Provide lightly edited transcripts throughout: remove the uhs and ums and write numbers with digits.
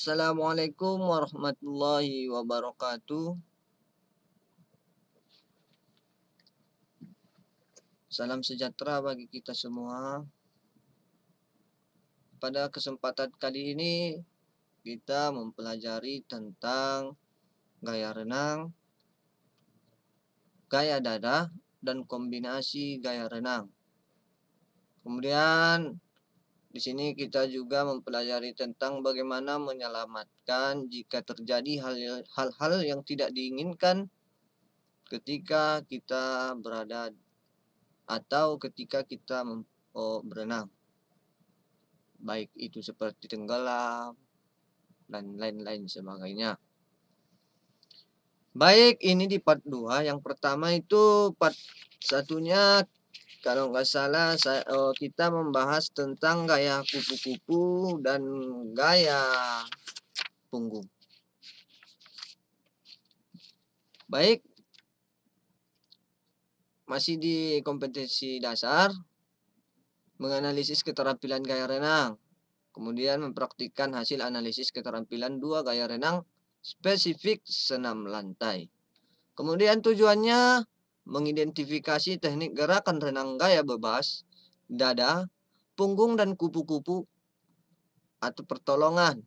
Assalamualaikum warahmatullahi wabarakatuh. Salam sejahtera bagi kita semua. Pada kesempatan kali ini kita mempelajari tentang gaya renang, gaya dada, dan kombinasi gaya renang. Kemudian di sini kita juga mempelajari tentang bagaimana menyelamatkan jika terjadi hal-hal yang tidak diinginkan ketika kita berada atau ketika kita berenang, baik itu seperti tenggelam dan lain-lain sebagainya. Baik, ini di part 2. Yang pertama itu part satunya kalau nggak salah kita membahas tentang gaya kupu-kupu dan gaya punggung. Baik, masih di kompetensi dasar, menganalisis keterampilan gaya renang, kemudian mempraktikkan hasil analisis keterampilan 2 gaya renang spesifik senam lantai. Kemudian tujuannya mengidentifikasi teknik gerakan renang gaya bebas, dada, punggung, dan kupu-kupu atau pertolongan.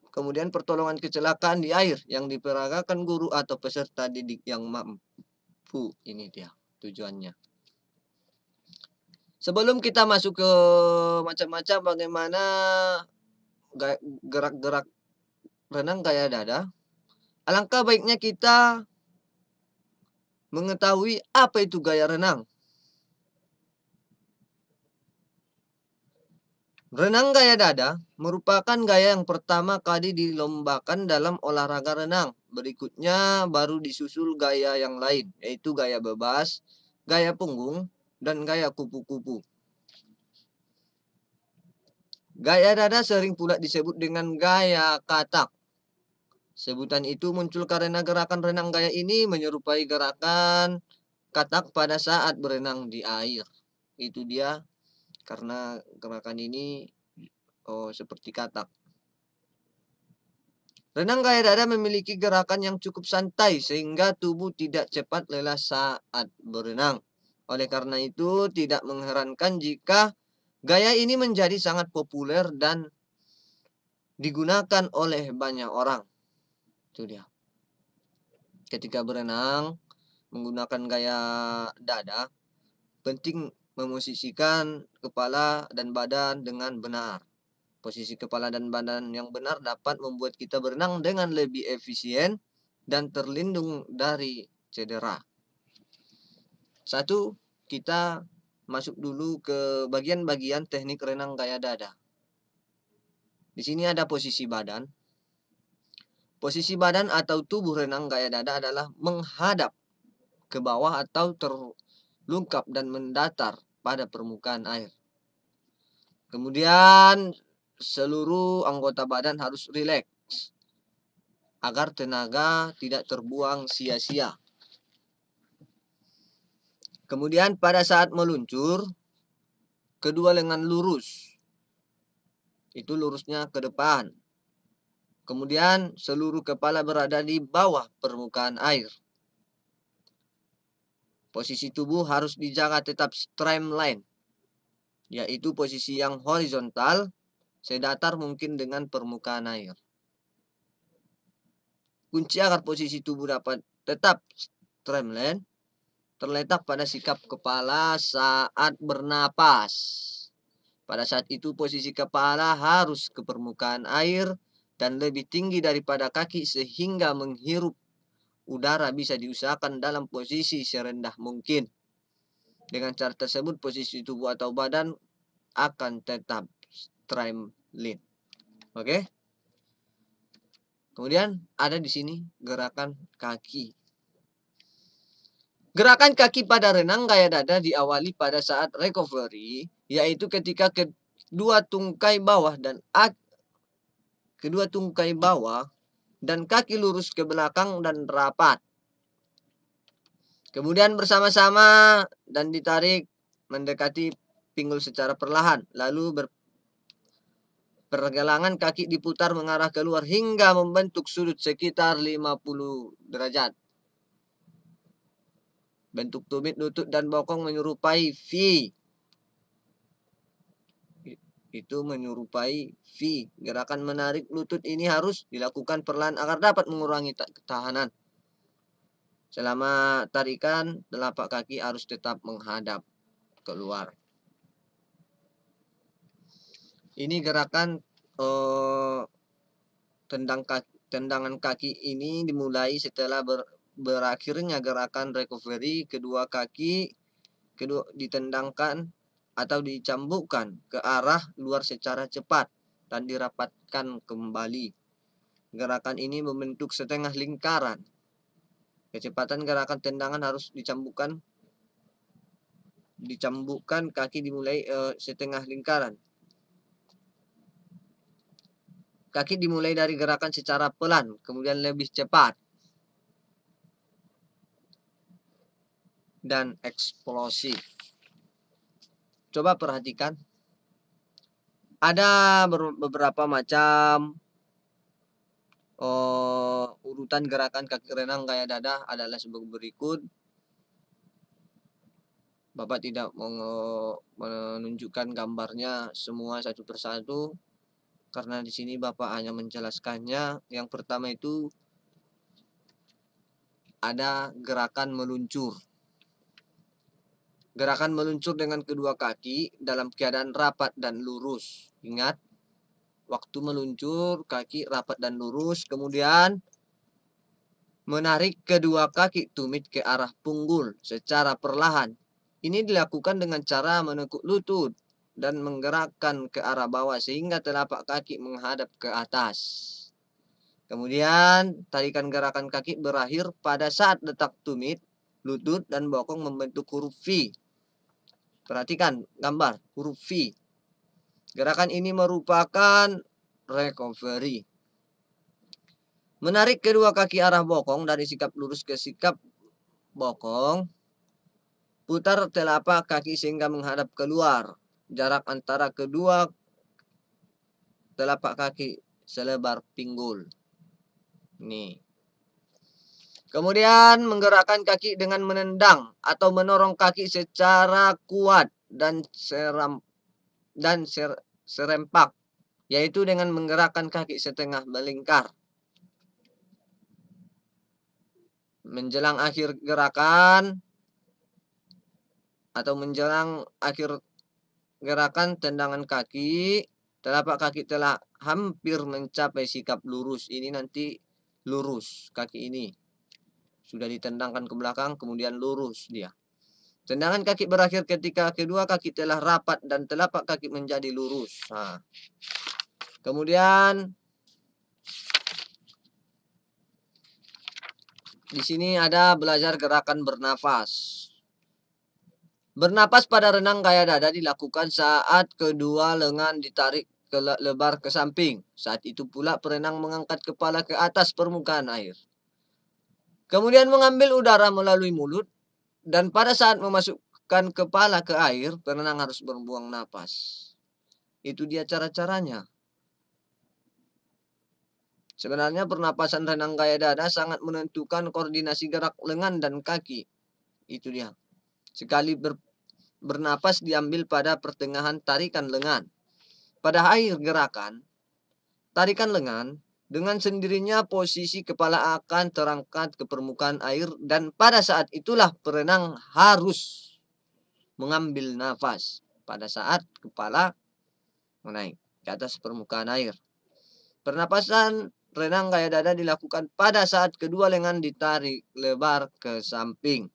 Kemudian pertolongan kecelakaan di air yang diperagakan guru atau peserta didik yang mampu. Ini dia tujuannya. Sebelum kita masuk ke macam-macam bagaimana gerak-gerak renang gaya dada, alangkah baiknya kita mengetahui apa itu gaya renang. Renang gaya dada merupakan gaya yang pertama kali dilombakan dalam olahraga renang. Berikutnya baru disusul gaya yang lain, yaitu gaya bebas, gaya punggung, dan gaya kupu-kupu. Gaya dada sering pula disebut dengan gaya katak. Sebutan itu muncul karena gerakan renang gaya ini menyerupai gerakan katak pada saat berenang di air. Itu dia, karena gerakan ini seperti katak. Renang gaya dada memiliki gerakan yang cukup santai sehingga tubuh tidak cepat lelah saat berenang. Oleh karena itu tidak mengherankan jika gaya ini menjadi sangat populer dan digunakan oleh banyak orang. Itu dia. Ketika berenang menggunakan gaya dada, penting memosisikan kepala dan badan dengan benar. Posisi kepala dan badan yang benar dapat membuat kita berenang dengan lebih efisien dan terlindung dari cedera. Satu, kita masuk dulu ke bagian-bagian teknik renang gaya dada. Di sini ada posisi badan. Posisi badan atau tubuh renang gaya dada adalah menghadap ke bawah atau terlungkap dan mendatar pada permukaan air. Kemudian seluruh anggota badan harus rileks agar tenaga tidak terbuang sia-sia. Kemudian pada saat meluncur, kedua lengan lurus. Itu lurusnya ke depan. Kemudian seluruh kepala berada di bawah permukaan air. Posisi tubuh harus dijaga tetap streamline, yaitu posisi yang horizontal, sedatar mungkin dengan permukaan air. Kunci agar posisi tubuh dapat tetap streamline terletak pada sikap kepala saat bernapas. Pada saat itu posisi kepala harus ke permukaan air dan lebih tinggi daripada kaki sehingga menghirup udara bisa diusahakan dalam posisi serendah mungkin. Dengan cara tersebut posisi tubuh atau badan akan tetap streamline. Oke? Kemudian ada di sini gerakan kaki. Gerakan kaki pada renang gaya dada diawali pada saat recovery, yaitu ketika kedua tungkai bawah dan kaki lurus ke belakang dan rapat. Kemudian bersama-sama dan ditarik mendekati pinggul secara perlahan, lalu Pergelangan kaki diputar mengarah keluar hingga membentuk sudut sekitar 50 derajat. Bentuk tumit, lutut, dan bokong menyerupai V. Itu menyerupai V. Gerakan menarik lutut ini harus dilakukan perlahan agar dapat mengurangi ketahanan. Selama tarikan, telapak kaki harus tetap menghadap keluar. Ini gerakan tendangan kaki ini dimulai setelah berakhirnya gerakan recovery. Kedua kaki ditendangkan atau dicambukkan ke arah luar secara cepat dan dirapatkan kembali. Gerakan ini membentuk setengah lingkaran. Kecepatan gerakan tendangan harus dicambukkan kaki dimulai setengah lingkaran. Kaki dimulai dari gerakan secara pelan, kemudian lebih cepat dan eksplosif. Coba perhatikan. Ada beberapa macam urutan gerakan kaki renang gaya dada adalah sebagai berikut. Bapak tidak menunjukkan gambarnya semua satu persatu, karena di sini Bapak hanya menjelaskannya. Yang pertama itu ada gerakan meluncur. Gerakan meluncur dengan kedua kaki dalam keadaan rapat dan lurus. Ingat, waktu meluncur kaki rapat dan lurus, kemudian menarik kedua kaki tumit ke arah punggul secara perlahan. Ini dilakukan dengan cara menekuk lutut dan menggerakkan ke arah bawah sehingga telapak kaki menghadap ke atas. Kemudian tarikan gerakan kaki berakhir pada saat letak tumit, lutut, dan bokong membentuk huruf V. Perhatikan gambar huruf V. Gerakan ini merupakan recovery. Menarik kedua kaki arah bokong dari sikap lurus ke sikap bokong. Putar telapak kaki sehingga menghadap keluar. Jarak antara kedua telapak kaki selebar pinggul. Nih. Kemudian menggerakkan kaki dengan menendang atau mendorong kaki secara kuat dan serempak, yaitu dengan menggerakkan kaki setengah melingkar. Menjelang akhir gerakan atau menjelang akhir gerakan tendangan kaki, telapak kaki telah hampir mencapai sikap lurus. Ini nanti lurus kaki ini. Sudah ditendangkan ke belakang, kemudian lurus dia. Tendangan kaki berakhir ketika kedua kaki telah rapat dan telapak kaki menjadi lurus. Nah. Kemudian di sini ada belajar gerakan bernafas. Bernapas pada renang gaya dada dilakukan saat kedua lengan ditarik lebar ke samping. Saat itu pula perenang mengangkat kepala ke atas permukaan air. Kemudian mengambil udara melalui mulut, dan pada saat memasukkan kepala ke air, perenang harus membuang napas. Itu dia cara-caranya. Sebenarnya pernapasan renang gaya dada sangat menentukan koordinasi gerak lengan dan kaki. Itu dia. Sekali bernapas diambil pada pertengahan tarikan lengan. Pada akhir gerakan, tarikan lengan, dengan sendirinya posisi kepala akan terangkat ke permukaan air, dan pada saat itulah perenang harus mengambil nafas pada saat kepala menaik ke atas permukaan air. Pernapasan renang gaya dada dilakukan pada saat kedua lengan ditarik lebar ke samping.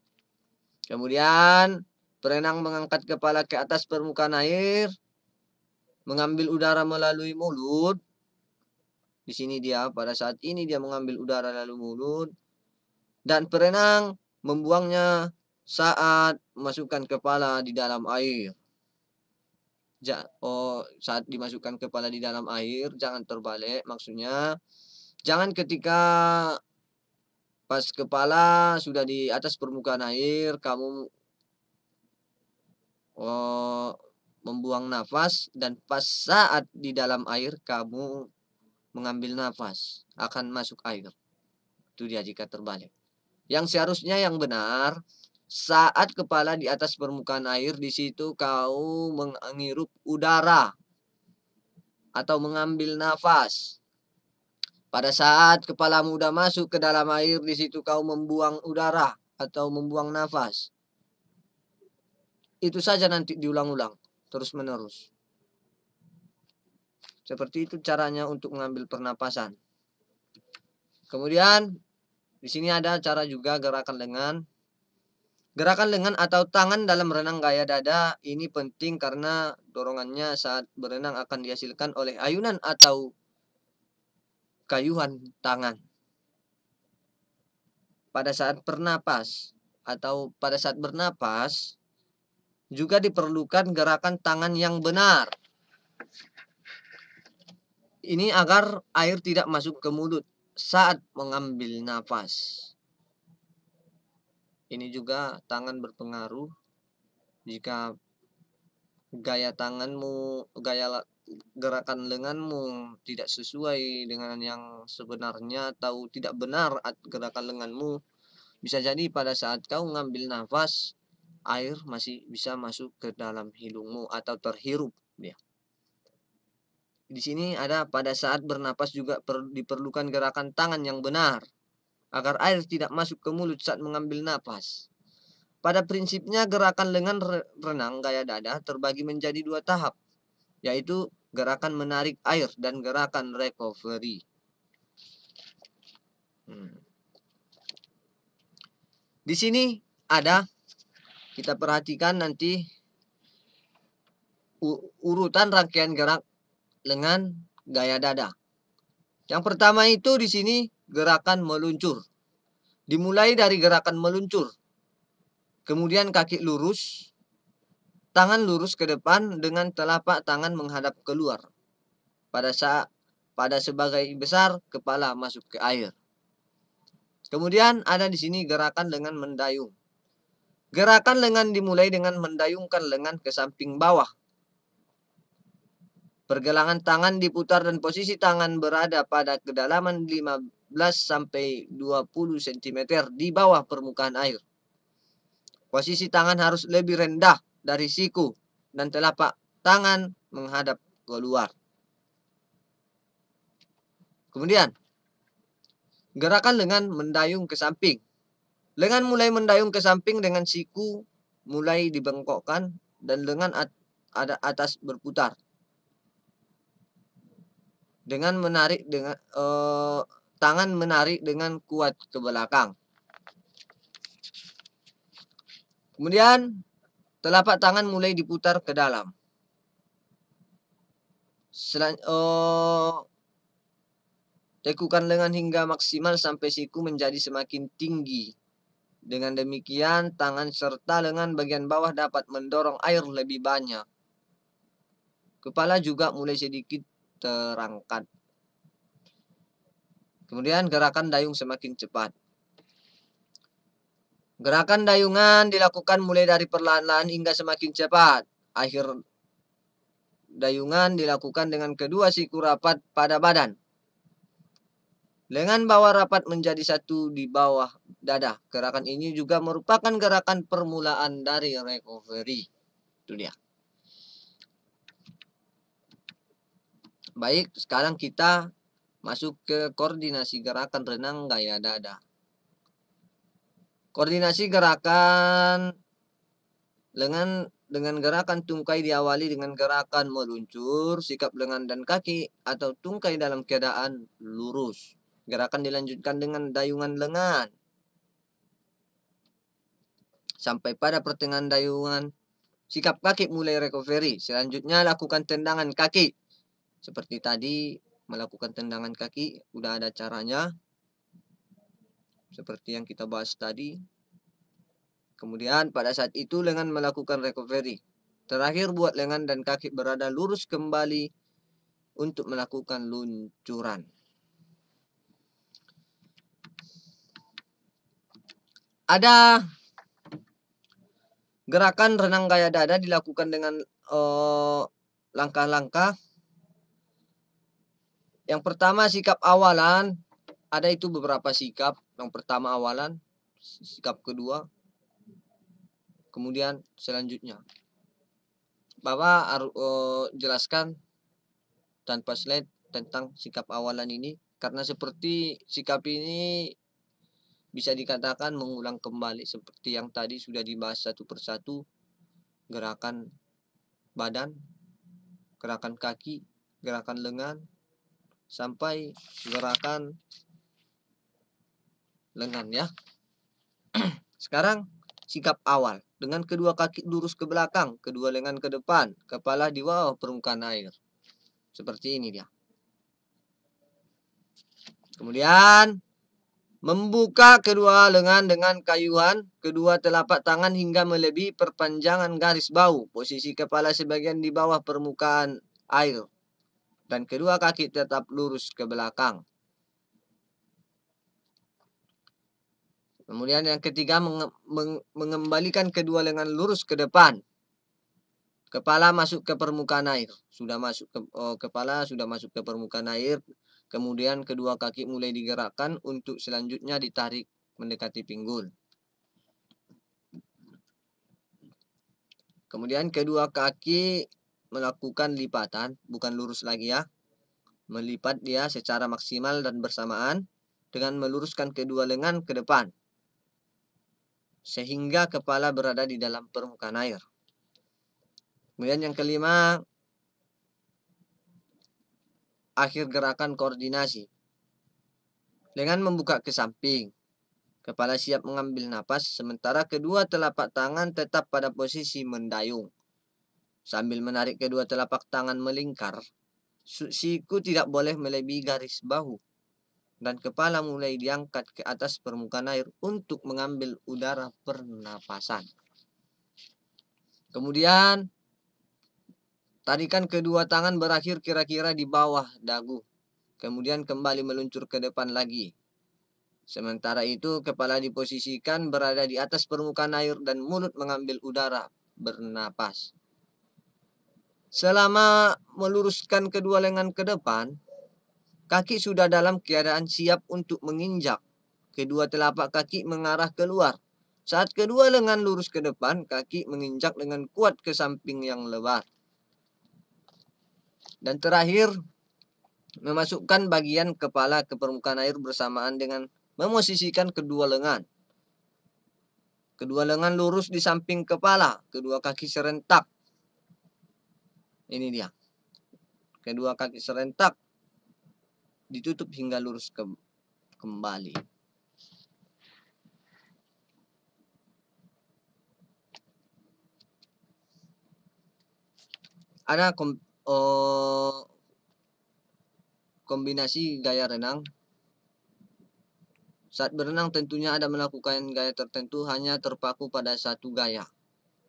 Kemudian perenang mengangkat kepala ke atas permukaan air, mengambil udara melalui mulut. Di sini dia, pada saat ini dia mengambil udara lalu mulut, dan perenang membuangnya saat memasukkan kepala di dalam air. Saat dimasukkan kepala di dalam air, jangan terbalik. Maksudnya, jangan ketika pas kepala sudah di atas permukaan air, kamu membuang nafas, dan pas saat di dalam air kamu mengambil nafas akan masuk air. Itu dia jika terbalik. Yang seharusnya yang benar, saat kepala di atas permukaan air, di situ kau menghirup udara atau mengambil nafas. Pada saat kepalamu udah masuk ke dalam air, di situ kau membuang udara atau membuang nafas. Itu saja nanti diulang-ulang terus-menerus. Seperti itu caranya untuk mengambil pernapasan. Kemudian di sini ada cara juga gerakan lengan. Gerakan lengan atau tangan dalam renang gaya dada ini penting karena dorongannya saat berenang akan dihasilkan oleh ayunan atau kayuhan tangan. Pada saat bernapas atau pada saat bernapas juga diperlukan gerakan tangan yang benar. Ini agar air tidak masuk ke mulut saat mengambil nafas. Ini juga tangan berpengaruh. Jika gaya tanganmu, gerakan lenganmu tidak sesuai dengan yang sebenarnya atau tidak benar gerakan lenganmu, bisa jadi pada saat kau mengambil nafas, air masih bisa masuk ke dalam hidungmu atau terhirup dia. Di sini ada pada saat bernapas juga diperlukan gerakan tangan yang benar agar air tidak masuk ke mulut saat mengambil napas. Pada prinsipnya gerakan lengan renang gaya dada terbagi menjadi 2 tahap, yaitu gerakan menarik air dan gerakan recovery. Di sini ada, kita perhatikan nanti urutan rangkaian gerak lengan gaya dada. Yang pertama itu di sini gerakan meluncur. Dimulai dari gerakan meluncur. Kemudian kaki lurus, tangan lurus ke depan dengan telapak tangan menghadap keluar. Pada sebagai besar kepala masuk ke air. Kemudian ada di sini gerakan lengan mendayung. Gerakan lengan dimulai dengan mendayungkan lengan ke samping bawah. Pergelangan tangan diputar dan posisi tangan berada pada kedalaman 15 sampai 20 cm di bawah permukaan air. Posisi tangan harus lebih rendah dari siku dan telapak tangan menghadap keluar. Kemudian, gerakan lengan mendayung ke samping. Lengan mulai mendayung ke samping dengan siku mulai dibengkokkan dan lengan ada atas berputar. Dengan menarik tangan menarik dengan kuat ke belakang. Kemudian telapak tangan mulai diputar ke dalam. Tekukan lengan hingga maksimal sampai siku menjadi semakin tinggi. Dengan demikian tangan serta lengan bagian bawah dapat mendorong air lebih banyak. Kepala juga mulai sedikit terangkat. Kemudian gerakan dayung semakin cepat. Gerakan dayungan dilakukan mulai dari perlahan-lahan hingga semakin cepat. Akhir dayungan dilakukan dengan kedua siku rapat pada badan. Lengan bawah rapat menjadi satu di bawah dada. Gerakan ini juga merupakan gerakan permulaan dari recovery. Itu dia. Baik, sekarang kita masuk ke koordinasi gerakan renang gaya dada. Koordinasi gerakan lengan dengan gerakan tungkai diawali dengan gerakan meluncur, sikap lengan dan kaki atau tungkai dalam keadaan lurus. Gerakan dilanjutkan dengan dayungan lengan. Sampai pada pertengahan dayungan, sikap kaki mulai recovery. Selanjutnya lakukan tendangan kaki. Seperti tadi, melakukan tendangan kaki, udah ada caranya. Seperti yang kita bahas tadi. Kemudian pada saat itu lengan melakukan recovery. Terakhir buat lengan dan kaki berada lurus kembali untuk melakukan luncuran. Ada gerakan renang gaya dada dilakukan dengan langkah-langkah. Yang pertama sikap awalan, ada itu beberapa sikap. Yang pertama awalan, sikap kedua, kemudian selanjutnya. Bapak harus jelaskan tanpa slide tentang sikap awalan ini, karena seperti sikap ini bisa dikatakan mengulang kembali seperti yang tadi sudah dibahas satu persatu. Gerakan badan, gerakan kaki, gerakan lengan, sampai gerakan lengan ya. Sekarang sikap awal. Dengan kedua kaki lurus ke belakang, kedua lengan ke depan, kepala di bawah permukaan air. Seperti ini dia. Kemudian membuka kedua lengan dengan kayuhan, kedua telapak tangan hingga melebihi perpanjangan garis bahu. Posisi kepala sebagian di bawah permukaan air. Dan kedua kaki tetap lurus ke belakang. Kemudian yang ketiga, mengembalikan kedua lengan lurus ke depan. Kepala masuk ke permukaan air. Kepala sudah masuk ke permukaan air. Kemudian kedua kaki mulai digerakkan untuk selanjutnya ditarik mendekati pinggul. Kemudian kedua kaki melakukan lipatan, bukan lurus lagi ya. Melipat dia secara maksimal dan bersamaan dengan meluruskan kedua lengan ke depan. Sehingga kepala berada di dalam permukaan air. Kemudian yang kelima, akhir gerakan koordinasi. Lengan membuka ke samping. Kepala siap mengambil napas, sementara kedua telapak tangan tetap pada posisi mendayung. Sambil menarik kedua telapak tangan melingkar, siku tidak boleh melebihi garis bahu. Dan kepala mulai diangkat ke atas permukaan air untuk mengambil udara pernapasan. Kemudian, tarikan kedua tangan berakhir kira-kira di bawah dagu. Kemudian kembali meluncur ke depan lagi. Sementara itu, kepala diposisikan berada di atas permukaan air dan mulut mengambil udara bernapas. Selama meluruskan kedua lengan ke depan, kaki sudah dalam keadaan siap untuk menginjak. Kedua telapak kaki mengarah keluar. Saat kedua lengan lurus ke depan, kaki menginjak dengan kuat ke samping yang lebar. Dan terakhir, memasukkan bagian kepala ke permukaan air bersamaan dengan memosisikan kedua lengan. Kedua lengan lurus di samping kepala, kedua kaki serentak. Ini dia. Kedua kaki serentak ditutup hingga lurus kembali. Ada kombinasi gaya renang. Saat berenang tentunya Anda melakukan gaya tertentu hanya terpaku pada satu gaya.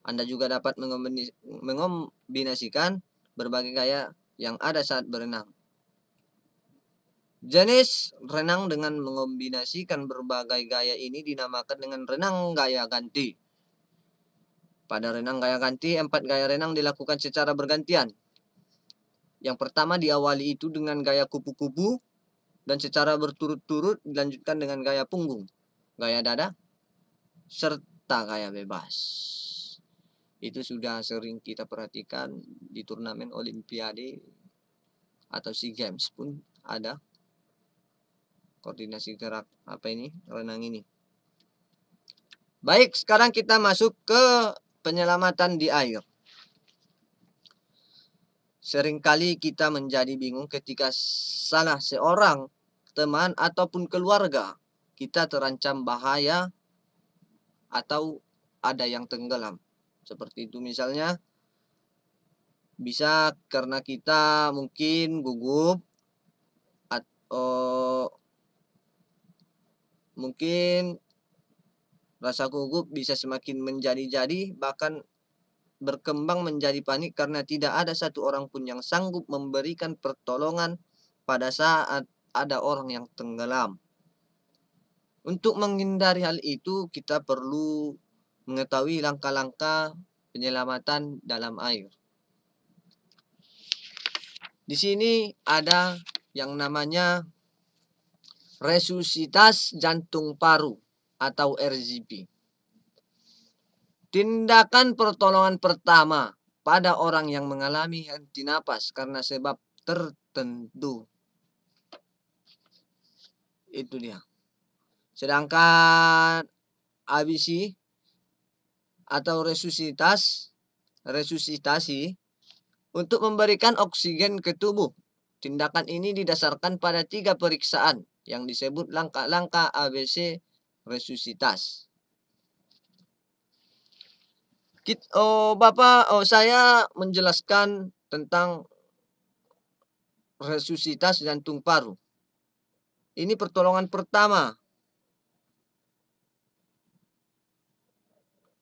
Anda juga dapat mengombinasikan berbagai gaya yang ada saat berenang. Jenis renang dengan mengombinasikan berbagai gaya ini dinamakan dengan renang gaya ganti. Pada renang gaya ganti, 4 gaya renang dilakukan secara bergantian. Yang pertama diawali itu dengan gaya kupu-kupu dan secara berturut-turut dilanjutkan dengan gaya punggung, gaya dada, serta gaya bebas. Itu sudah sering kita perhatikan di turnamen Olimpiade atau SEA Games pun ada koordinasi gerak renang ini. Baik, sekarang kita masuk ke penyelamatan di air. Seringkali kita menjadi bingung ketika salah seorang teman ataupun keluarga kita terancam bahaya atau ada yang tenggelam. Seperti itu misalnya, bisa karena kita mungkin gugup atau mungkin rasa gugup bisa semakin menjadi-jadi, bahkan berkembang menjadi panik karena tidak ada satu orang pun yang sanggup memberikan pertolongan pada saat ada orang yang tenggelam. Untuk menghindari hal itu, kita perlu mengetahui langkah-langkah penyelamatan dalam air. Di sini ada yang namanya resusitasi jantung paru atau RJP. Tindakan pertolongan pertama pada orang yang mengalami henti napas karena sebab tertentu. Itu dia. Sedangkan ABC atau resusitasi untuk memberikan oksigen ke tubuh. Tindakan ini didasarkan pada 3 periksaan yang disebut langkah-langkah ABC resusitasi. Saya menjelaskan tentang resusitasi jantung paru. Ini pertolongan pertama.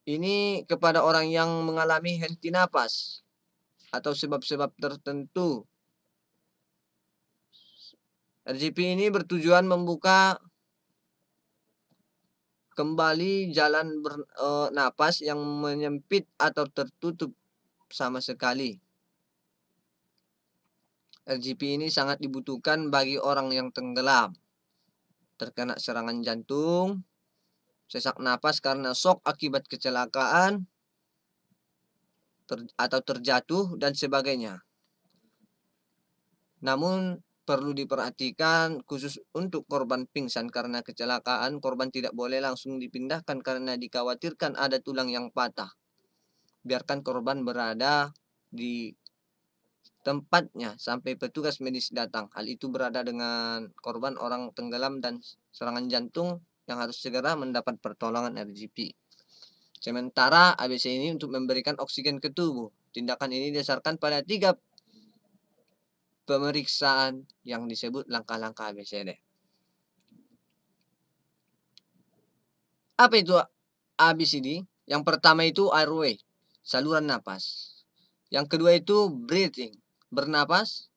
Ini kepada orang yang mengalami henti napas atau sebab-sebab tertentu. RJP ini bertujuan membuka kembali jalan napas yang menyempit atau tertutup sama sekali. RJP ini sangat dibutuhkan bagi orang yang tenggelam, terkena serangan jantung, sesak napas karena shock akibat kecelakaan, atau terjatuh, dan sebagainya. Namun perlu diperhatikan khusus untuk korban pingsan karena kecelakaan, korban tidak boleh langsung dipindahkan karena dikhawatirkan ada tulang yang patah. Biarkan korban berada di tempatnya sampai petugas medis datang. Hal itu berada dengan korban orang tenggelam dan serangan jantung yang harus segera mendapat pertolongan RJP. Sementara ABC ini untuk memberikan oksigen ke tubuh. Tindakan ini didasarkan pada 3 pemeriksaan yang disebut langkah-langkah ABCD. Apa itu ABCD? Yang pertama itu airway, saluran napas. Yang kedua itu breathing, bernapas.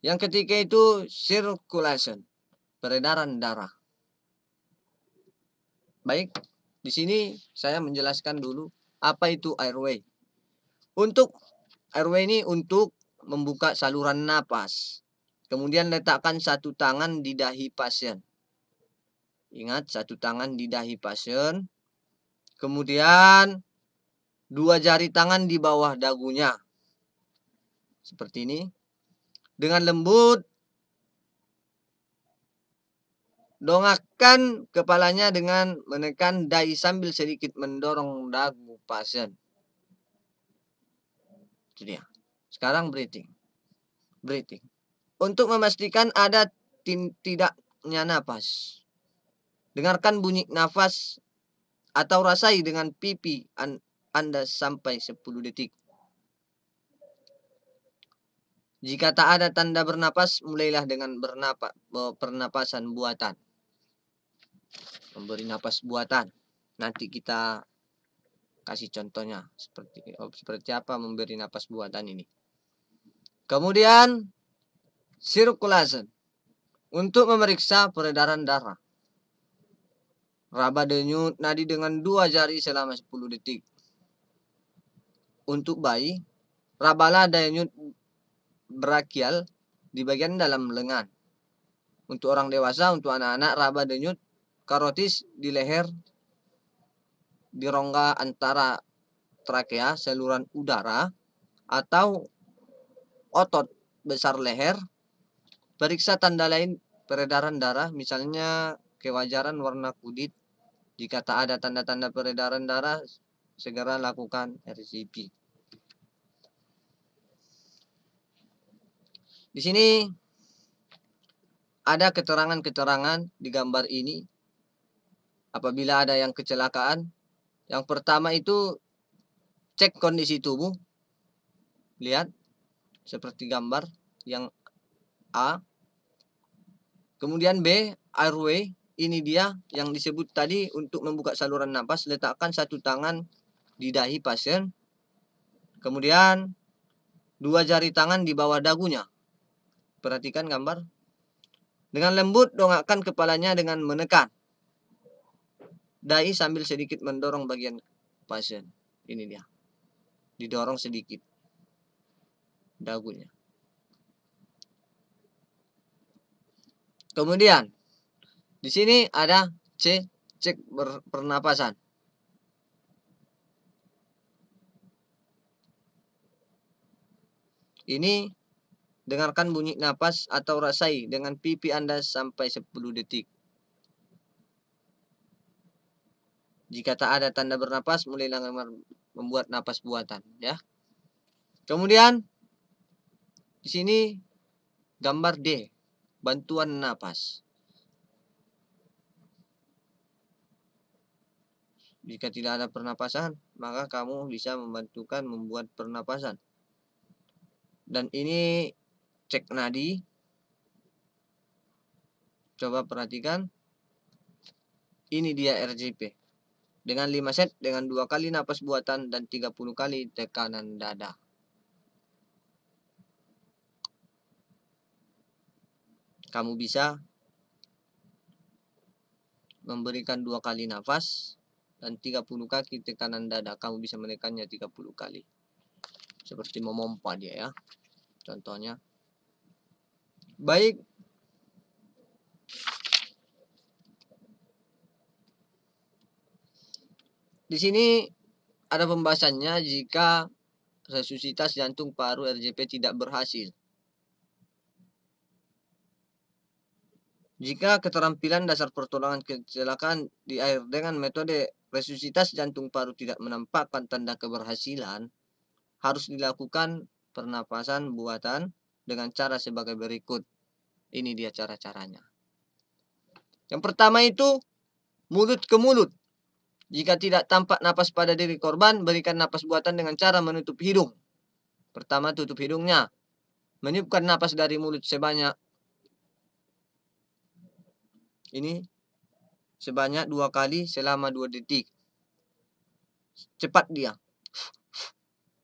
Yang ketiga itu circulation, peredaran darah. Baik, di sini saya menjelaskan dulu apa itu airway. Untuk airway ini untuk membuka saluran napas. Kemudian letakkan 1 tangan di dahi pasien. Ingat, 1 tangan di dahi pasien. Kemudian 2 jari tangan di bawah dagunya. Seperti ini. Dengan lembut dongakkan kepalanya dengan menekan dahi sambil sedikit mendorong dagu pasien. Itu dia. Sekarang breathing. Untuk memastikan ada tidaknya napas, dengarkan bunyi nafas atau rasai dengan pipi Anda sampai 10 detik. Jika tak ada tanda bernapas, mulailah dengan pernapasan buatan. Memberi napas buatan. Nanti kita kasih contohnya seperti apa memberi napas buatan ini. Kemudian circulation untuk memeriksa peredaran darah. Raba denyut nadi dengan 2 jari selama 10 detik. Untuk bayi, rabalah denyut brachial di bagian dalam lengan. Untuk orang dewasa, untuk anak-anak, raba denyut karotis di leher, di rongga antara trakea, saluran udara, atau otot besar leher. Periksa tanda lain peredaran darah, misalnya kewajaran warna kulit. Jika tak ada tanda-tanda peredaran darah, segera lakukan RJP. Di sini ada keterangan-keterangan di gambar ini. Apabila ada yang kecelakaan, yang pertama itu cek kondisi tubuh. Lihat seperti gambar yang A. Kemudian B, airway. Ini dia yang disebut tadi untuk membuka saluran napas. Letakkan 1 tangan di dahi pasien. Kemudian 2 jari tangan di bawah dagunya. Perhatikan gambar. Dengan lembut dongakkan kepalanya dengan menekan dahi sambil sedikit mendorong bagian pasien. Ini dia. Didorong sedikit dagunya. Kemudian di sini ada C, cek pernapasan. Ini dengarkan bunyi napas atau rasai dengan pipi Anda sampai 10 detik. Jika tak ada tanda bernapas, mulailah membuat napas buatan, ya. Kemudian di sini gambar D, bantuan napas. Jika tidak ada pernapasan, maka kamu bisa membantukan membuat pernapasan. Dan ini cek nadi. Coba perhatikan. Ini dia RJP. Dengan 5 set, dengan 2 kali napas buatan dan 30 kali tekanan dada. Kamu bisa memberikan 2 kali nafas dan 30 kaki tekanan dada. Kamu bisa menekannya 30 kali. Seperti memompa dia, ya. Contohnya. Baik. Di sini ada pembahasannya jika resusitasi jantung paru RJP tidak berhasil. Jika keterampilan dasar pertolongan kecelakaan di air dengan metode resusitasi jantung paru tidak menampakkan tanda keberhasilan, harus dilakukan pernapasan buatan dengan cara sebagai berikut. Ini dia cara-caranya. Yang pertama itu mulut ke mulut. Jika tidak tampak napas pada diri korban, berikan napas buatan dengan cara menutup hidung. Pertama, tutup hidungnya. Meniupkan napas dari mulut sebanyak 2 kali selama 2 detik. Cepat dia.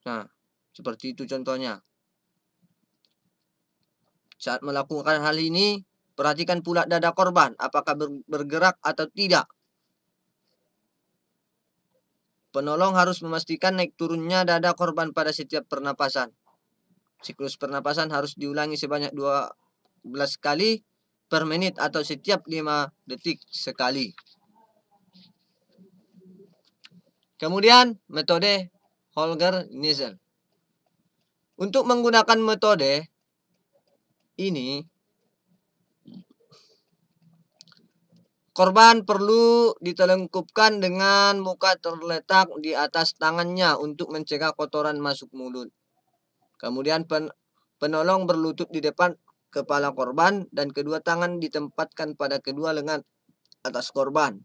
Nah, seperti itu contohnya. Saat melakukan hal ini, perhatikan pula dada korban, apakah bergerak atau tidak. Penolong harus memastikan naik turunnya dada korban pada setiap pernapasan. Siklus pernapasan harus diulangi sebanyak 12 kali per menit atau setiap 5 detik sekali. Kemudian metode Holger-Nielsen. Untuk menggunakan metode ini, korban perlu ditelengkupkan dengan muka terletak di atas tangannya untuk mencegah kotoran masuk mulut. Kemudian penolong berlutut di depan kepala korban dan kedua tangan ditempatkan pada kedua lengan atas korban.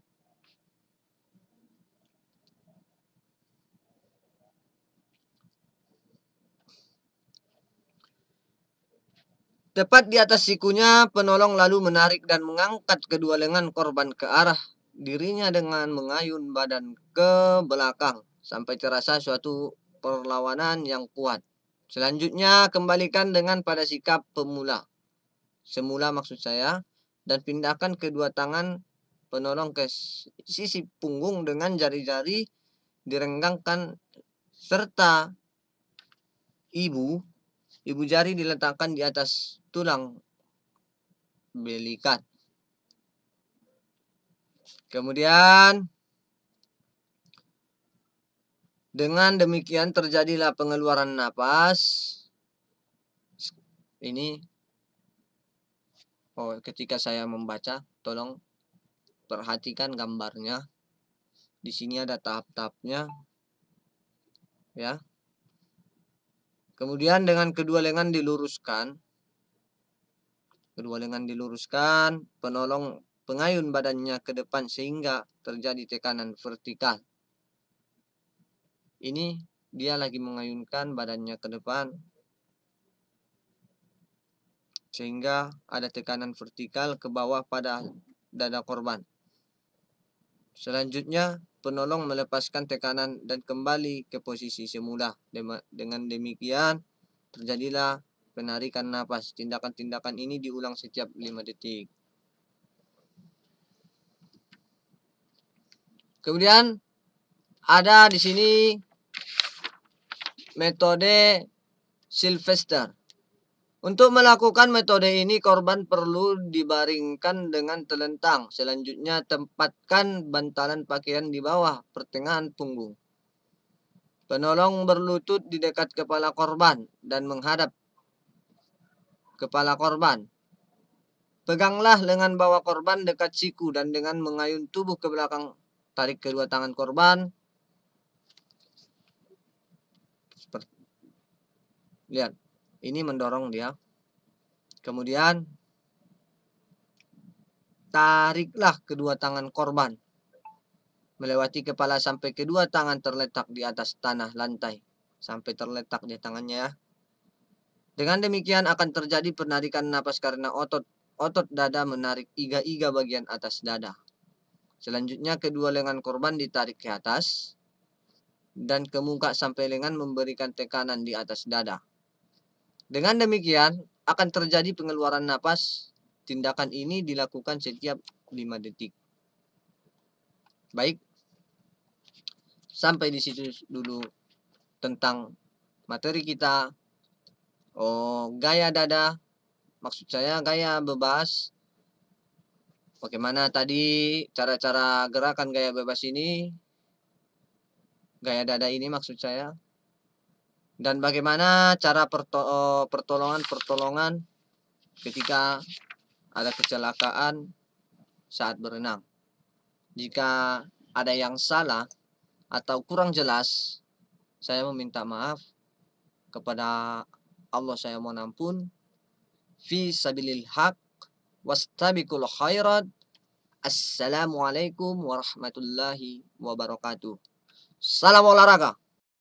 Tepat di atas sikunya, penolong lalu menarik dan mengangkat kedua lengan korban ke arah dirinya dengan mengayun badan ke belakang sampai terasa suatu perlawanan yang kuat. Selanjutnya, kembalikan dengan pada sikap semula maksud saya, dan pindahkan kedua tangan penolong ke sisi punggung dengan jari-jari direnggangkan serta ibu jari diletakkan di atas tulang belikat. Kemudian dengan demikian terjadilah pengeluaran napas. Ini ketika saya membaca, tolong perhatikan gambarnya. Di sini ada tahap-tahapnya, ya. Kemudian dengan kedua lengan diluruskan, penolong pengayun badannya ke depan sehingga terjadi tekanan vertikal. Ini dia lagi mengayunkan badannya ke depan sehingga ada tekanan vertikal ke bawah pada dada korban. Selanjutnya, penolong melepaskan tekanan dan kembali ke posisi semula. Dengan demikian, terjadilah penarikan napas. Tindakan-tindakan ini diulang setiap 5 detik. Kemudian, ada di sini metode Sylvester. Untuk melakukan metode ini, korban perlu dibaringkan dengan telentang. Selanjutnya, tempatkan bantalan pakaian di bawah pertengahan punggung. Penolong berlutut di dekat kepala korban dan menghadap kepala korban. Peganglah lengan bawah korban dekat siku dan dengan mengayun tubuh ke belakang, tarik kedua tangan korban. Lihat, ini mendorong dia. Kemudian, tariklah kedua tangan korban melewati kepala sampai kedua tangan terletak di atas tanah lantai. Sampai terletak di tangannya ya. Dengan demikian akan terjadi penarikan napas karena otot dada menarik iga-iga bagian atas dada. Selanjutnya kedua lengan korban ditarik ke atas dan ke muka sampai lengan memberikan tekanan di atas dada. Dengan demikian akan terjadi pengeluaran napas. Tindakan ini dilakukan setiap 5 detik. Baik, sampai di situ dulu tentang materi kita. Gaya dada, maksud saya gaya bebas. Bagaimana tadi cara-cara gerakan gaya bebas ini, gaya dada ini maksud saya. Dan bagaimana cara pertolongan ketika ada kecelakaan saat berenang. Jika ada yang salah atau kurang jelas, saya meminta maaf kepada Allah, saya mohon ampun. Fi sabilil haq wastabiqul khairat. Assalamualaikum warahmatullahi wabarakatuh. Salam olahraga.